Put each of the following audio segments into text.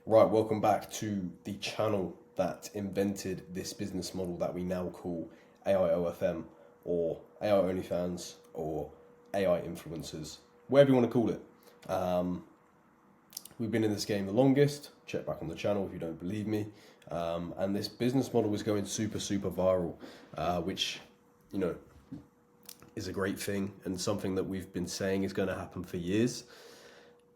Right, welcome back to the channel that invented this business model that we now call AI OFM or AI OnlyFans or AI influencers, whatever you want to call it. We've been in this game the longest. Check back on the channel if you don't believe me. And this business model is going super viral, which, you know, is a great thing and something that we've been saying is going to happen for years.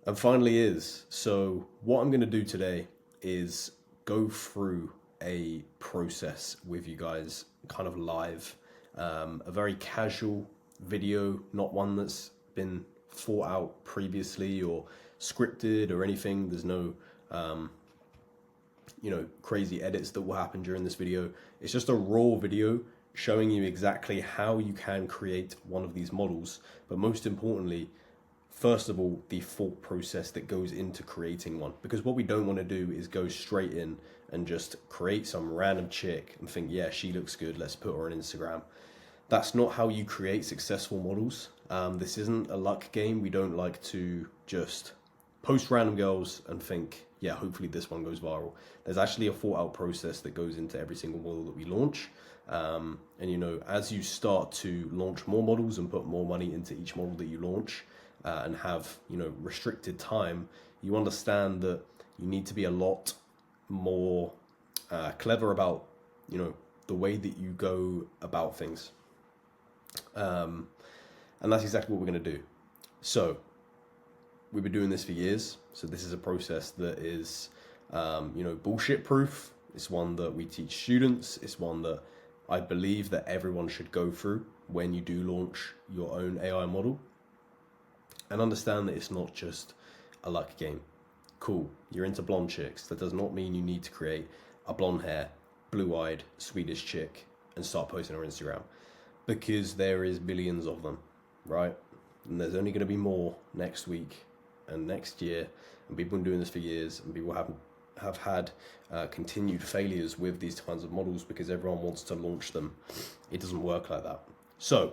And finally is. So what I'm going to do today is go through a process with you guys, kind of live, a very casual video, not one that's been thought out previously or scripted or anything. There's no, crazy edits that will happen during this video. It's just a raw video showing you exactly how you can create one of these models, but most importantly, first of all, the thought process that goes into creating one. Because what we don't want to do is go straight in and just create some random chick and think, yeah, she looks good, let's put her on Instagram. That's not how you create successful models. This isn't a luck game. We don't like to just post random girls and think, yeah, hopefully this one goes viral. There's actually a thought out process that goes into every single model that we launch. And as you start to launch more models and put more money into each model that you launch, and have restricted time, you understand that you need to be a lot more clever about the way that you go about things, and that's exactly what we're going to do. So we've been doing this for years, so this is a process that is bullshit proof. It's one that we teach students. It's one that I believe that everyone should go through when you do launch your own AI model. And understand that it's not just a luck game. Cool, you're into blonde chicks. That does not mean you need to create a blonde hair, blue-eyed Swedish chick and start posting on Instagram, because there is billions of them, right? And there's only going to be more next week and next year, and people have been doing this for years, and people have had continued failures with these kinds of models because everyone wants to launch them. It doesn't work like that. So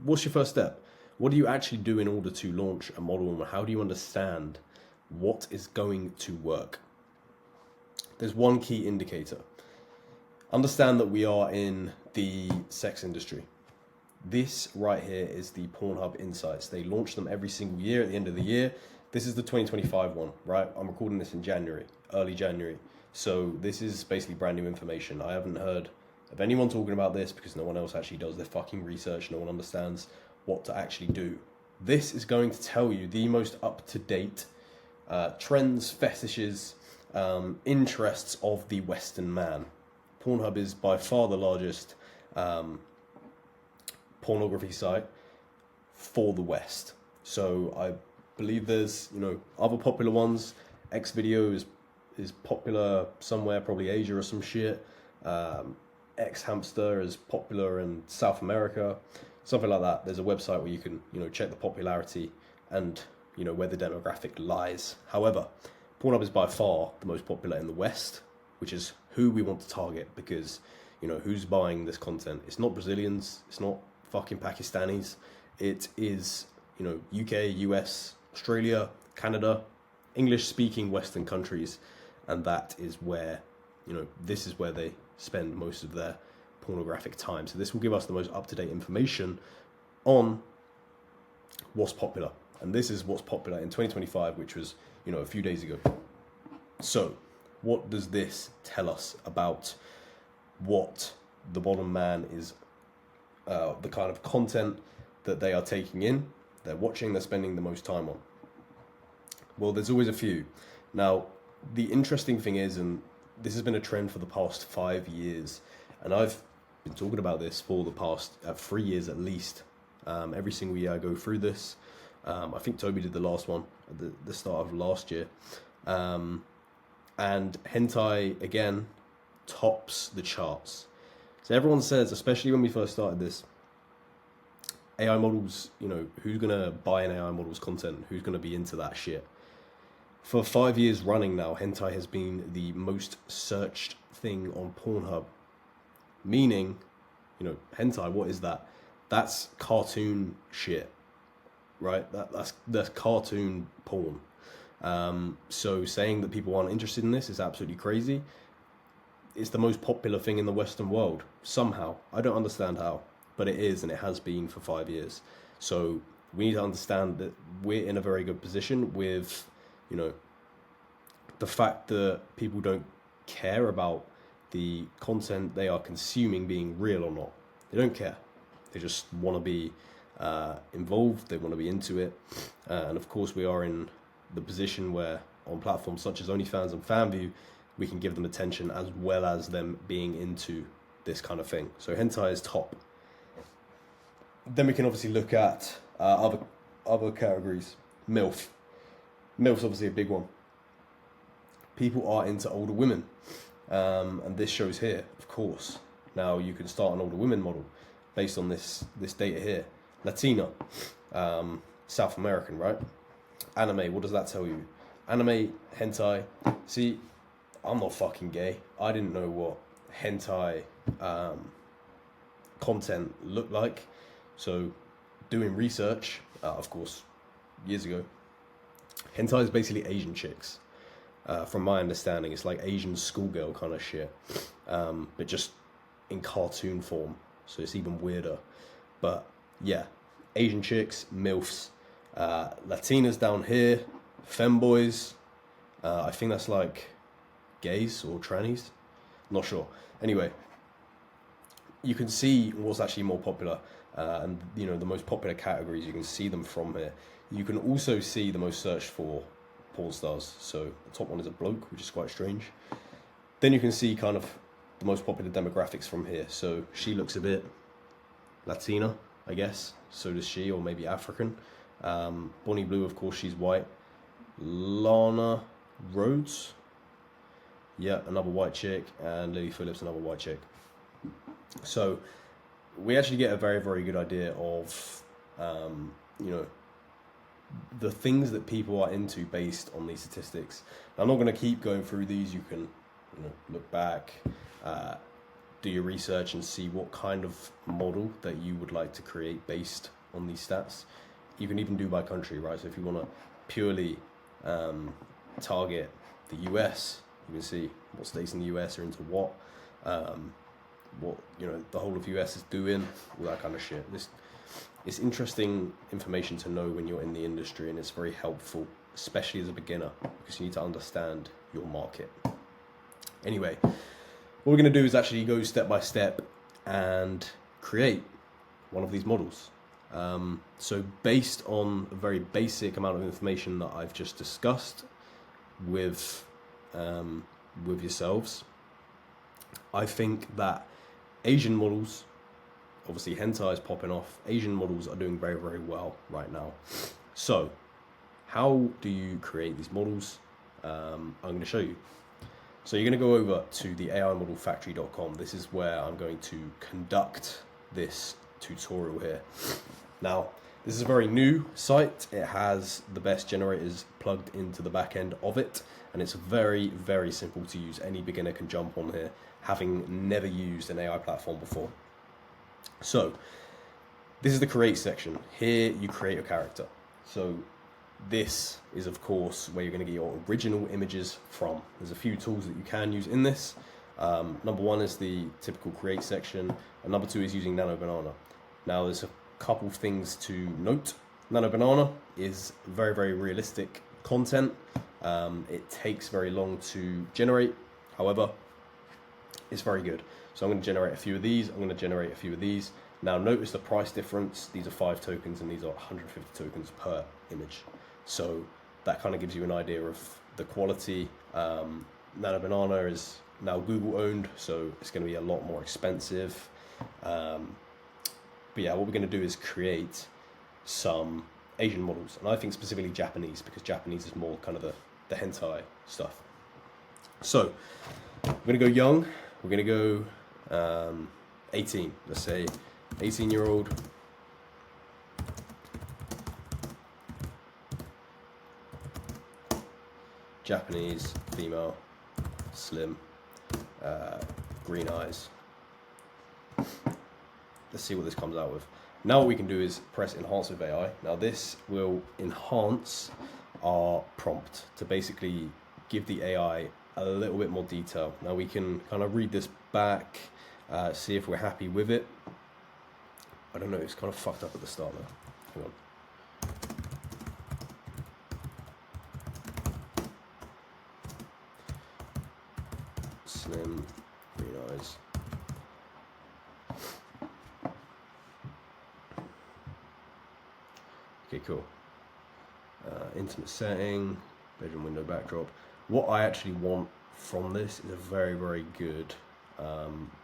what's your first step? What do you actually do in order to launch a model, and how do you understand what is going to work? There's one key indicator. Understand that we are in the sex industry. This right here is the Pornhub Insights. They launch them every single year at the end of the year. This is the 2025 one, right? I'm recording this in January, early January. So this is basically brand new information. I haven't heard of anyone talking about this because no one else actually does their fucking research. No one understands what to actually do. This is going to tell you the most up-to-date trends, fetishes, interests of the Western man. Pornhub is by far the largest pornography site for the West. So I believe there's other popular ones. Xvideo is popular somewhere, probably Asia or some shit. Xhamster is popular in South America. Something like that. There's a website where you can, check the popularity and, where the demographic lies. However, Pornhub is by far the most popular in the West, which is who we want to target because, who's buying this content? It's not Brazilians. It's not fucking Pakistanis. It is, UK, US, Australia, Canada, English-speaking Western countries. And that is where, this is where they spend most of their pornographic time. So this will give us the most up-to-date information on what's popular. And this is what's popular in 2025, which was, a few days ago. So what does this tell us about what the bottom man is, the kind of content that they are taking in, they're watching, they're spending the most time on? Well, there's always a few. Now, the interesting thing is, and this has been a trend for the past 5 years, and I've been talking about this for the past 3 years at least. Every single year I go through this. I think Toby did the last one at the start of last year. And hentai, again, tops the charts. So everyone says, especially when we first started this, AI models, who's going to buy an AI model's content? Who's going to be into that shit? For 5 years running now, hentai has been the most searched thing on Pornhub. Meaning, hentai, what is that? That's cartoon shit, right? That's cartoon porn. So saying that people aren't interested in this is absolutely crazy. It's the most popular thing in the Western world, somehow. I don't understand how, but it is, and it has been for 5 years. So we need to understand that we're in a very good position with, you know, the fact that people don't care about the content they are consuming being real or not. They don't care. They just want to be involved. They want to be into it. And of course, we are in the position where on platforms such as OnlyFans and FanView, we can give them attention as well as them being into this kind of thing. So hentai is top. Then we can obviously look at other categories. MILF. MILF's obviously a big one. People are into older women. And this shows here, of course. Now you can start an older women model based on this data here. Latina, South American, right? Anime, what does that tell you? Anime, hentai. See, I'm not fucking gay. I didn't know what hentai content looked like. So doing research, of course, years ago, hentai is basically Asian chicks. From my understanding, it's like Asian schoolgirl kind of shit, but just in cartoon form. So it's even weirder. But yeah, Asian chicks, MILFs, Latinas down here, femboys. I think that's like gays or trannies. Not sure. Anyway, you can see what's actually more popular, and you know the most popular categories. You can see them from here. You can also see the most searched for porn stars. So the top one is a bloke, which is quite strange. Then you can see kind of the most popular demographics from here. So she looks a bit Latina, I guess. So does she, or maybe African. Bonnie Blue, of course, she's white. Lana Rhodes, yeah, another white chick, and Lily Phillips, another white chick. So we actually get a very, very good idea of, you know, the things that people are into based on these statistics. Now, I'm not going to keep going through these. You can, you know, look back, do your research, and see what kind of model that you would like to create based on these stats. You can even do by country, right? So if you want to purely target the US, you can see what states in the US are into what you know the whole of US is doing, all that kind of shit. It's interesting information to know when you're in the industry, and it's very helpful, especially as a beginner, because you need to understand your market. Anyway, what we're going to do is actually go step by step and create one of these models. So based on a very basic amount of information that I've just discussed with yourselves, I think that Asian models, obviously hentai is popping off, Asian models are doing very, very well right now. So how do you create these models? I'm going to show you. So you're going to go over to the AIModelFactory.com. This is where I'm going to conduct this tutorial here. Now, this is a very new site. It has the best generators plugged into the back end of it, and it's very, very simple to use. Any beginner can jump on here, having never used an AI platform before. So this is the create section. Here you create a character. So this is, of course, where you're going to get your original images from. There's a few tools that you can use in this. Number one is the typical create section, and number two is using Nano Banana. Now there's a couple things to note. Nano Banana is very, very realistic content. It takes very long to generate. However, it's very good. So I'm going to generate a few of these. I'm going to generate a few of these. Now notice the price difference. These are 5 tokens and these are 150 tokens per image. So that kind of gives you an idea of the quality. Nano Banana is now Google owned, so it's going to be a lot more expensive. But yeah, what we're going to do is create some Asian models, and I think specifically Japanese, because Japanese is more kind of the hentai stuff. So we're going to go young. We're going to go 18. Let's say 18-year-old. Japanese, female, slim, green eyes. Let's see what this comes out with. Now what we can do is press enhance with AI. Now this will enhance our prompt to basically give the AI a little bit more detail. Now we can kind of read this back, see if we're happy with it. I don't know, it's kind of fucked up at the start now. Hang on. Slim, green eyes. Okay, cool. Intimate setting, bedroom window backdrop. What I actually want from this is a very, very good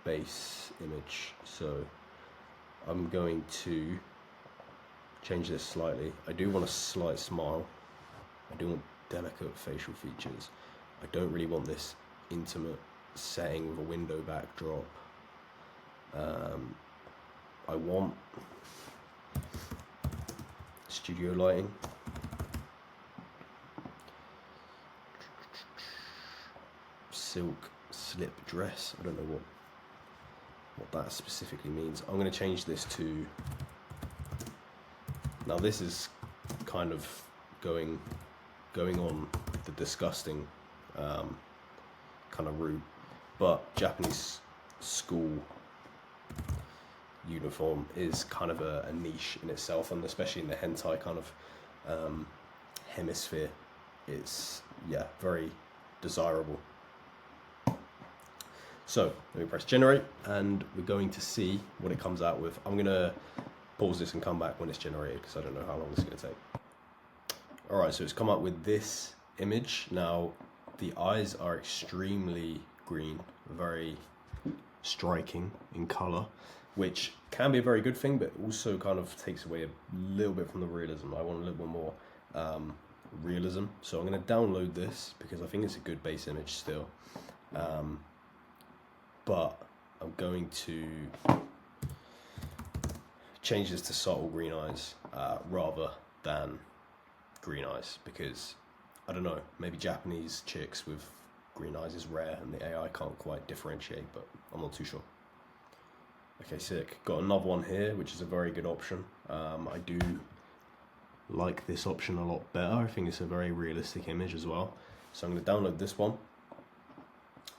base image. So I'm going to change this slightly. I do want a slight smile. I do want delicate facial features. I don't really want this intimate setting with a window backdrop. I want studio lighting. Silk slip dress. I don't know what that specifically means. I'm going to change this to, now this is kind of going on the disgusting kind of route, but Japanese school uniform is kind of a niche in itself, and especially in the hentai kind of hemisphere, it's very desirable. So let me press generate, and we're going to see what it comes out with. I'm gonna pause this and come back when it's generated because I don't know how long it's gonna take. All right, so it's come up with this image. Now the eyes are extremely green, very striking in color, which can be a very good thing, but also kind of takes away a little bit from the realism. I want a little bit more realism. So I'm going to download this because I think it's a good base image still. But I'm going to change this to subtle green eyes rather than green eyes, because I don't know, maybe Japanese chicks with green eyes is rare and the AI can't quite differentiate, but I'm not too sure. Okay, sick. Got another one here, which is a very good option. I do like this option a lot better. I think it's a very realistic image as well. So I'm going to download this one.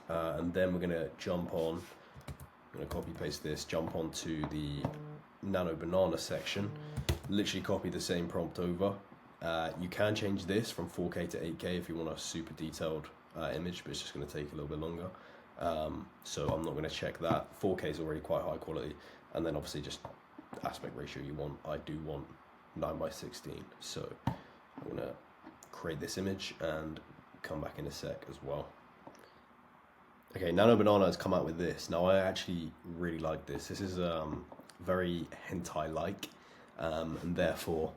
And then we're going to jump on, I'm going to copy paste this, jump onto the Nano banana section, literally copy the same prompt over. You can change this from 4K to 8K if you want a super detailed image, but it's just going to take a little bit longer. So I'm not going to check that. 4K is already quite high quality, and then obviously just aspect ratio you want. I do want 9:16, so I'm going to create this image and come back in a sec as well. Okay, Nano Banana has come out with this. Now I actually really like this. This is very hentai-like, and therefore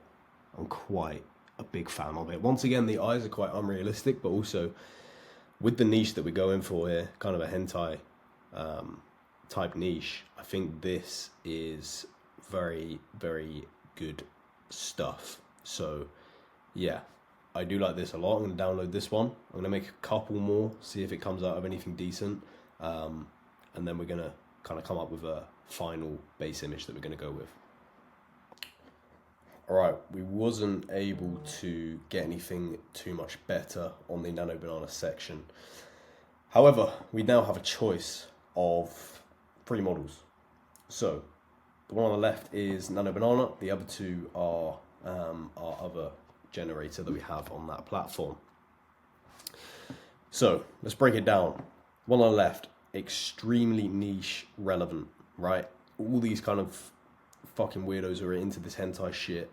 I'm quite a big fan of it. Once again, the eyes are quite unrealistic, but also with the niche that we're going for here, kind of a hentai type niche, I think this is very, very good stuff. So yeah, I do like this a lot. I'm going to download this one. I'm going to make a couple more, see if it comes out of anything decent, and then we're going to kind of come up with a final base image that we're going to go with. Alright, we wasn't able to get anything too much better on the Nano Banana section. However, we now have a choice of 3 models. So, the one on the left is Nano Banana, the other 2 are our other generator that we have on that platform. So, let's break it down. One on the left, extremely niche relevant, right? All these kind of fucking weirdos who are into this hentai shit,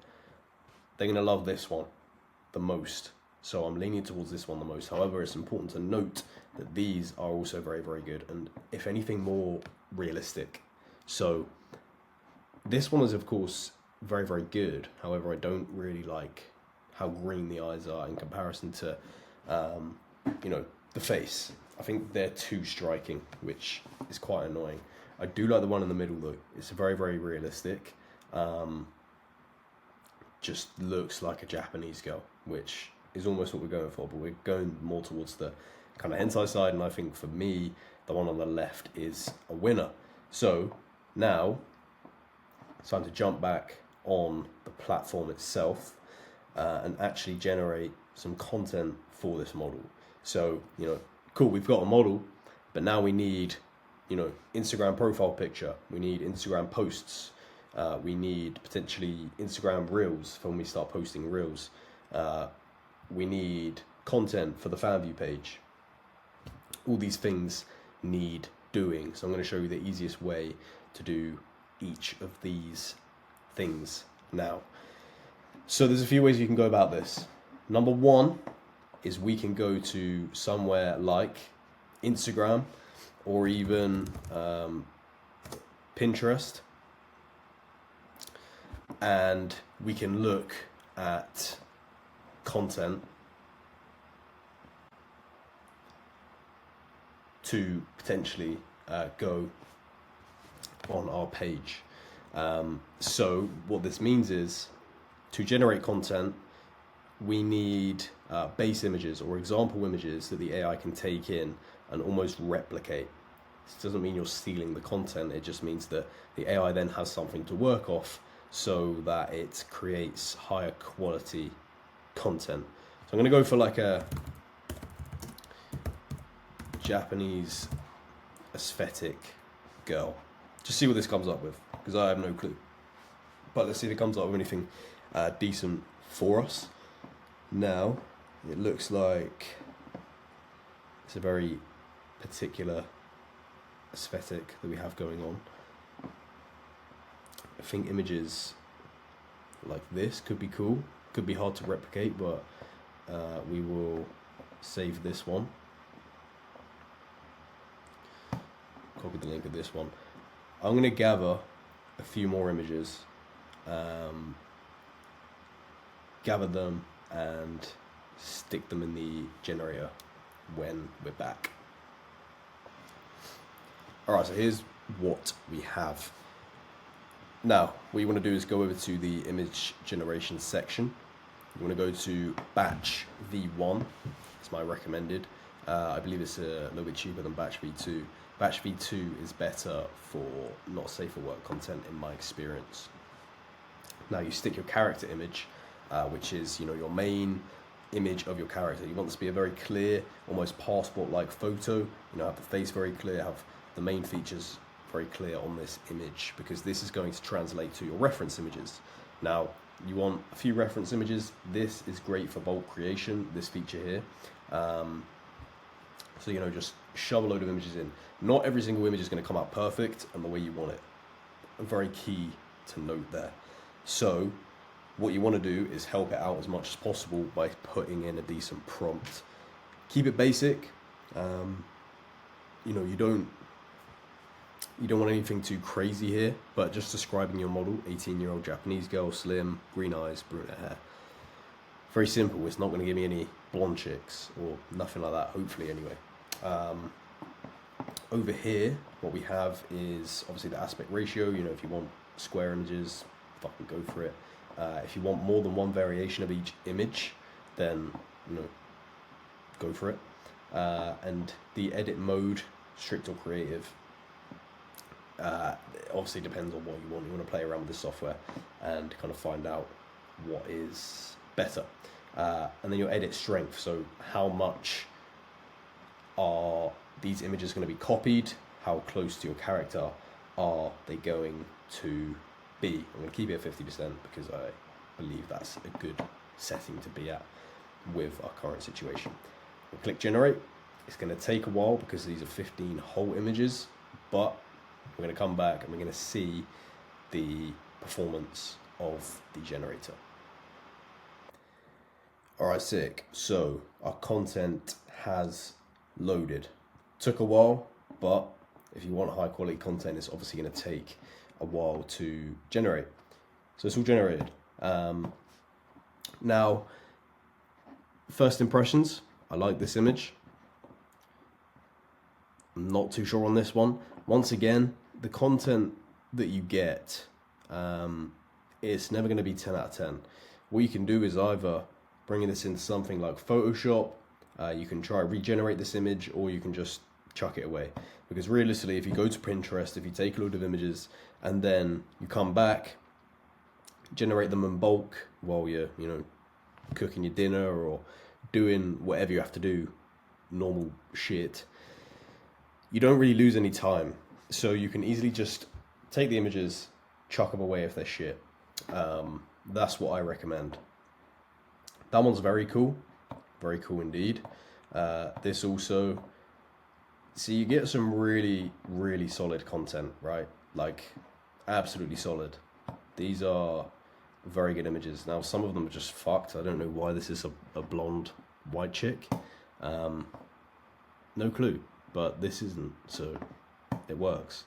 they're going to love this one the most. So I'm leaning towards this one the most. However, it's important to note that these are also very, very good, and if anything, more realistic. So this one is, of course, very, very good. However, I don't really like how green the eyes are in comparison to, the face. I think they're too striking, which is quite annoying. I do like the one in the middle though. It's very, very realistic. Just looks like a Japanese girl, which is almost what we're going for, but we're going more towards the kind of hentai side, and I think for me, the one on the left is a winner. So now it's time to jump back on the platform itself, and actually generate some content for this model. So, cool, we've got a model, but now we need, Instagram profile picture. We need Instagram posts. We need potentially Instagram reels for when we start posting reels. We need content for the fan view page. All these things need doing. So I'm going to show you the easiest way to do each of these things now. So there's a few ways you can go about this. Number one is we can go to somewhere like Instagram or even Pinterest, and we can look at content to potentially go on our page. So what this means is, to generate content, we need base images or example images that the AI can take in and almost replicate. This doesn't mean you're stealing the content, it just means that the AI then has something to work off so that it creates higher quality content. So I'm going to go for like a Japanese aesthetic girl. Just see what this comes up with, because I have no clue. But let's see if it comes up with anything decent for us. Now, it looks like it's a very particular aesthetic that we have going on. I think images like this could be cool. Could be hard to replicate, but we will save this one. Copy the link of this one. I'm going to gather a few more images, gather them and stick them in the generator when we're back. Alright, so here's what we have. Now, what you want to do is go over to the image generation section. You want to go to batch V1. It's my recommended. I believe it's a little bit cheaper than batch V2. Batch V2 is better for not safe for work content in my experience. Now you stick your character image, which is your main image of your character. You want this to be a very clear, almost passport-like photo. Have the face very clear, have the main features very clear on this image, because this is going to translate to your reference images. Now you want a few reference images. This is great for bulk creation, this feature here. So just shove a load of images in. Not every single image is going to come out perfect and the way you want it. Very key to note there. So what you want to do is help it out as much as possible by putting in a decent prompt. Keep it basic. You don't want anything too crazy here, but just describing your model: 18-year-old Japanese girl, slim, green eyes, brunette hair. Very simple. It's not going to give me any blonde chicks or nothing like that, hopefully anyway. Over here, what we have is obviously the aspect ratio. If you want square images, fucking go for it. If you want more than one variation of each image, then go for it. And the edit mode, strict or creative, obviously depends on what you want. You want to play around with the software and kind of find out what is better. And then your edit strength, so how much are these images going to be copied, how close to your character are they going to be. I'm going to keep it at 50% because I believe that's a good setting to be at with our current situation. We'll click generate. It's going to take a while because these are 15 whole images, but we're going to come back and we're going to see the performance of the generator. Alright, sick. So our content has loaded. Took a while, but if you want high quality content, it's obviously going to take a while to generate. So it's all generated. Now, first impressions, I like this image. I'm not too sure on this one. Once again, the content that you get, it's never going to be 10 out of 10. What you can do is either bringing this into something like Photoshop, you can try regenerate this image, or you can just chuck it away. Because realistically, if you go to Pinterest, if you take a load of images and then you come back, generate them in bulk while you're, cooking your dinner or doing whatever you have to do, normal shit, you don't really lose any time. So you can easily just take the images, chuck them away if they're shit. That's what I recommend. That one's very cool indeed. This also, see, you get some really, really solid content, right? Like, absolutely solid. These are very good images. Now, some of them are just fucked. I don't know why this is a blonde white chick. No clue, but this isn't, so it works.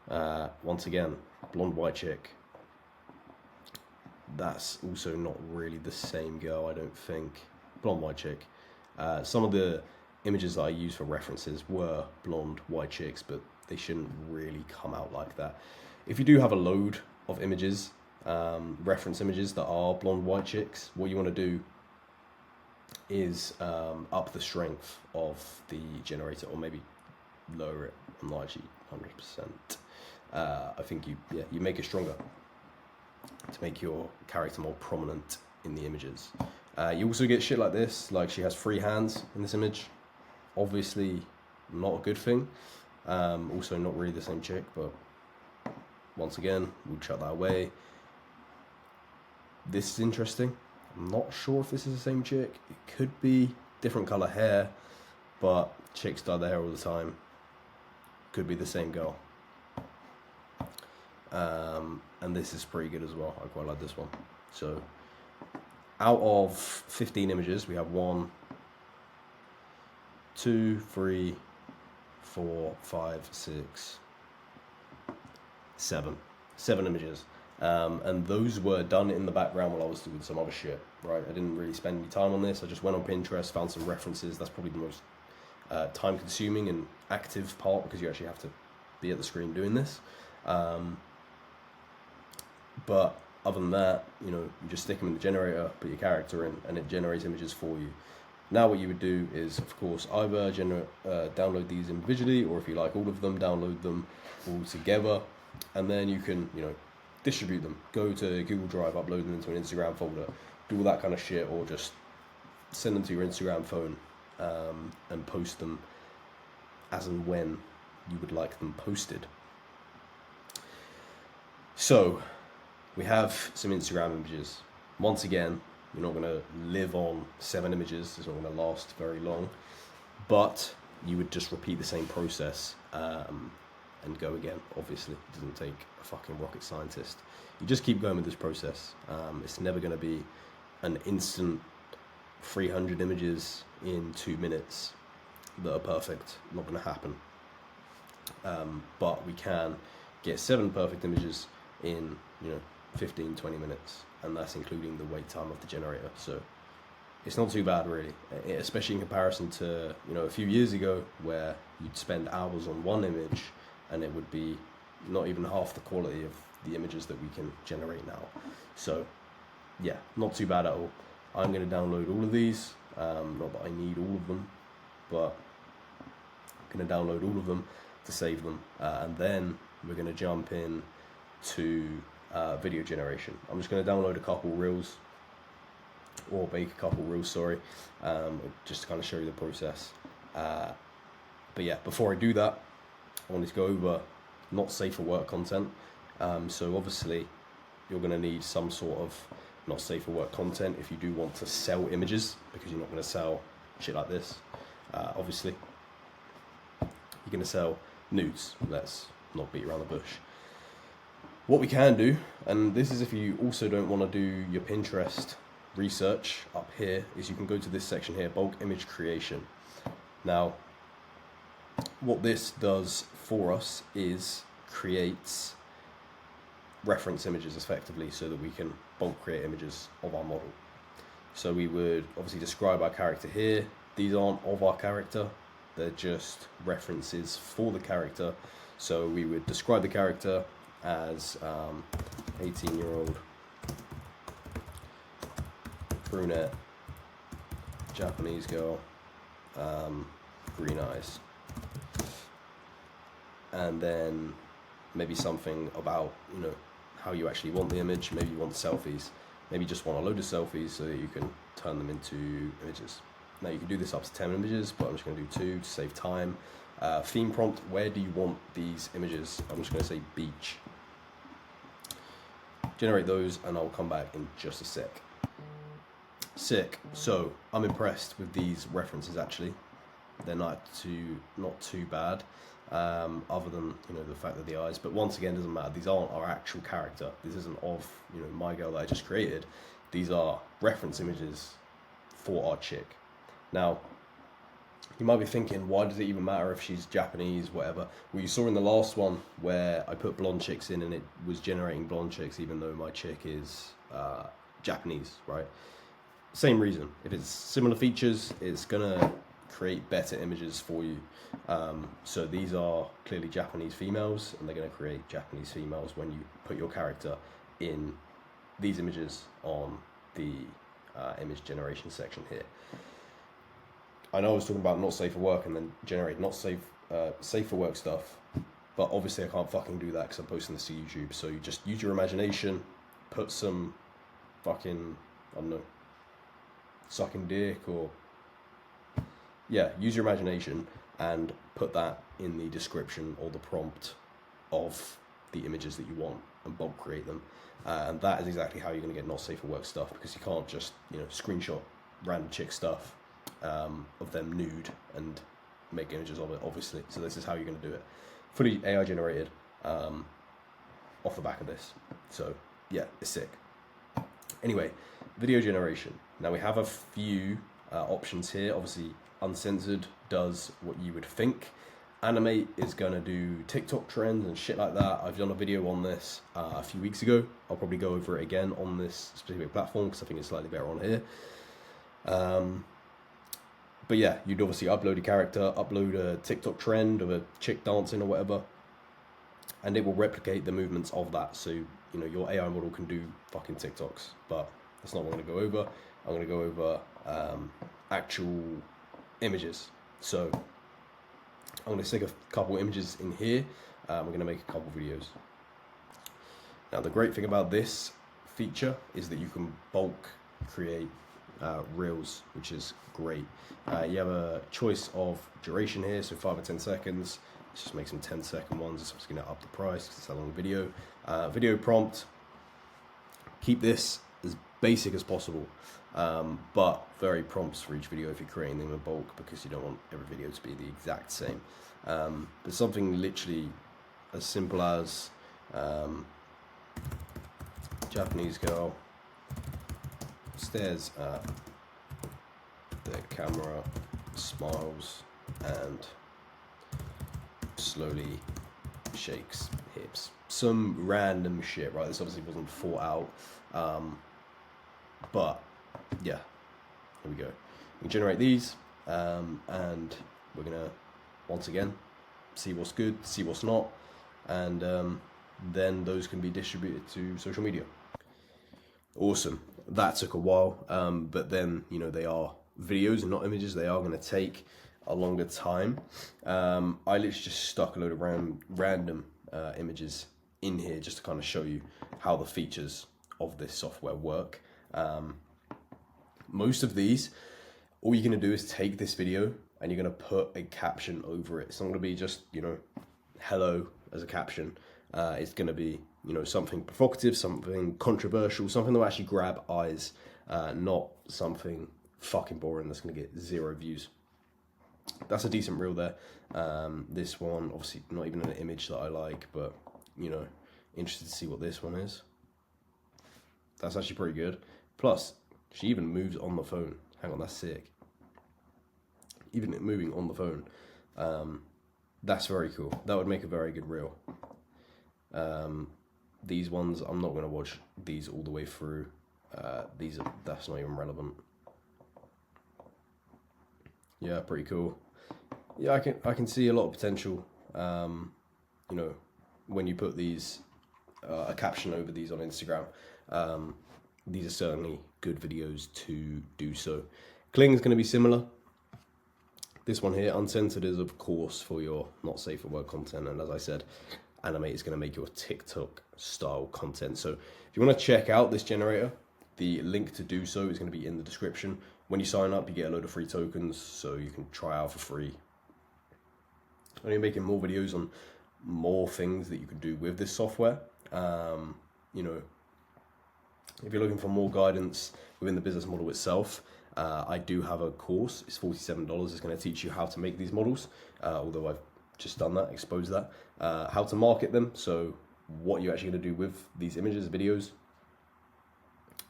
Once again, blonde white chick. That's also not really the same girl, I don't think. Blonde white chick. Some of the images that I use for references were blonde white chicks, but they shouldn't really come out like that. If you do have a load of images, reference images that are blonde white chicks, what you want to do is up the strength of the generator, or maybe lower it. I'm not actually 100%. I think you make it stronger to make your character more prominent in the images. You also get shit like this, like she has free hands in this image. Obviously not a good thing. Also not really the same chick, but once again, we'll chuck that away. This is interesting. I'm not sure if this is the same chick. It could be different color hair, but chicks dye their hair all the time. Could be the same girl. And this is pretty good as well. I quite like this one. So out of 15 images, we have 1, 2, 3, 4, 5, 6, 7 images. And those were done in the background while I was doing some other shit, right? I didn't really spend any time on this. I just went on Pinterest, found some references. That's probably the most time consuming and active part, because you actually have to be at the screen doing this. But other than that, you just stick them in the generator, put your character in, and it generates images for you. Now what you would do is, of course, either download these individually, or if you like all of them, download them all together, and then you can, distribute them. Go to Google Drive, upload them into an Instagram folder, do all that kind of shit, or just send them to your Instagram phone and post them as and when you would like them posted. So we have some Instagram images. Once again, you're not going to live on 7 images. It's not going to last very long, but you would just repeat the same process and go again. Obviously, it doesn't take a fucking rocket scientist. You just keep going with this process. It's never going to be an instant 300 images in 2 minutes that are perfect. Not going to happen. But we can get 7 perfect images in 15-20 minutes, and that's including the wait time of the generator. So it's not too bad, really, especially in comparison to a few years ago, where you'd spend hours on one image and it would be not even half the quality of the images that we can generate now. So yeah, not too bad at all. I'm going to download all of these, not that I need all of them, but I'm going to download all of them to save them, and then we're going to jump in to video generation. I'm just going to download a couple reels, or bake a couple reels, sorry, just to kind of show you the process. But yeah, before I do that, I wanted to go over not safe for work content. So obviously you're going to need some sort of not safe for work content if you do want to sell images, because you're not going to sell shit like this. Obviously you're going to sell nudes. Let's not beat around the bush. What we can do, and this is if you also don't want to do your Pinterest research up here, is you can go to this section here, bulk image creation. Now, what this does for us is creates reference images effectively, so that we can bulk create images of our model. So we would obviously describe our character here. These aren't of our character, they're just references for the character. So we would describe the character as 18-year-old brunette, Japanese girl, green eyes, and then maybe something about how you actually want the image. Maybe you want selfies, maybe you just want a load of selfies so that you can turn them into images. Now you can do this up to 10 images, but I'm just going to do 2 to save time. Theme prompt, where do you want these images? I'm just going to say beach. Generate those and I'll come back in just a sec. Sick. So I'm impressed with these references actually. They're not too bad, other than, you know, the fact that the eyes, but once again, doesn't matter. These aren't our actual character. This isn't of, you know, my girl that I just created. These are reference images for our chick. Now, you might be thinking, why does it even matter if she's Japanese, whatever? Well, you saw in the last one where I put blonde chicks in and it was generating blonde chicks even though my chick is Japanese, right? Same reason. If it's similar features, it's gonna create better images for you. So these are clearly Japanese females and they're gonna create Japanese females when you put your character in these images on the image generation section here. I know I was talking about not safe for work and then generate not safe for work stuff, but obviously I can't fucking do that because I'm posting this to YouTube. So you just use your imagination, put some fucking, I don't know, sucking dick, or yeah, use your imagination and put that in the description or the prompt of the images that you want and bulk create them. And that is exactly how you're going to get not safe for work stuff, because you can't just, you know, screenshot random chick stuff of them nude and make images of it, obviously. So this is how you're going to do it. Fully AI generated off the back of this. So yeah, it's sick. Anyway, video generation. Now we have a few options here. Obviously, uncensored does what you would think. Animate is gonna do TikTok trends and shit like that. I've done a video on this a few weeks ago. I'll probably go over it again on this specific platform because I think it's slightly better on here. But yeah, you'd obviously upload a character, upload a TikTok trend of a chick dancing or whatever, and it will replicate the movements of that. So, you know, your AI model can do fucking TikToks, but that's not what I'm gonna go over. I'm gonna go over actual images. So I'm gonna stick a couple images in here. We're gonna make a couple videos. Now, the great thing about this feature is that you can bulk create reels, which is great. You have a choice of duration here, so 5 or 10 seconds. Let's just make some 10-second ones. It's obviously going to up the price because it's a long video. Video prompt, keep this as basic as possible, but vary prompts for each video if you're creating them in bulk, because you don't want every video to be the exact same. But something literally as simple as Japanese girl stares at the camera, smiles, and slowly shakes hips. Some random shit, right? This obviously wasn't thought out, but yeah, here we go. We generate these, and we're gonna once again see what's good, see what's not, and then those can be distributed to social media. Awesome. That took a while, but then, you know, they are videos and not images. They are going to take a longer time. I literally just stuck a load of random images in here just to kind of show you how the features of this software work. Most of these, all you're going to do is take this video and you're going to put a caption over it. It's not going to be just, you know, hello as a caption. It's going to be, you know, something provocative, something controversial, something that will actually grab eyes, not something fucking boring that's going to get 0 views. That's a decent reel there. This one, obviously not even an image that I like, but, you know, interested to see what this one is. That's actually pretty good. Plus, she even moves on the phone. Hang on, that's sick. Even moving on the phone. That's very cool. That would make a very good reel. These ones, I'm not going to watch these all the way through. That's not even relevant. Yeah, pretty cool. Yeah, I can see a lot of potential. You know, when you put these a caption over these on Instagram, these are certainly good videos to do so. Kling is going to be similar. This one here, uncensored, is of course for your not safe for work content, and as I said, Animate is going to make your TikTok style content. So if you want to check out this generator, The link to do so is going to be in the description. When you sign up, you get a load of free tokens, so you can try out for free. I'm going to be making more videos on more things that you can do with this software. You know, if you're looking for more guidance within the business model itself, I do have a course. It's $47. It's going to teach you how to make these models, although I've just done that, exposed that. How to market them, so what you're actually going to do with these images, videos,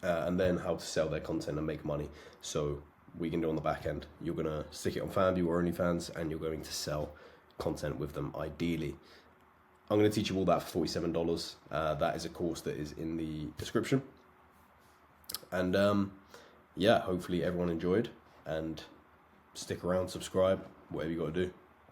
and then how to sell their content and make money. So we can do on the back end. You're going to stick it on FanView or OnlyFans, and you're going to sell content with them, ideally. I'm going to teach you all that for $47. That is a course that is in the description. And yeah, hopefully everyone enjoyed, and stick around, subscribe, whatever you got to do.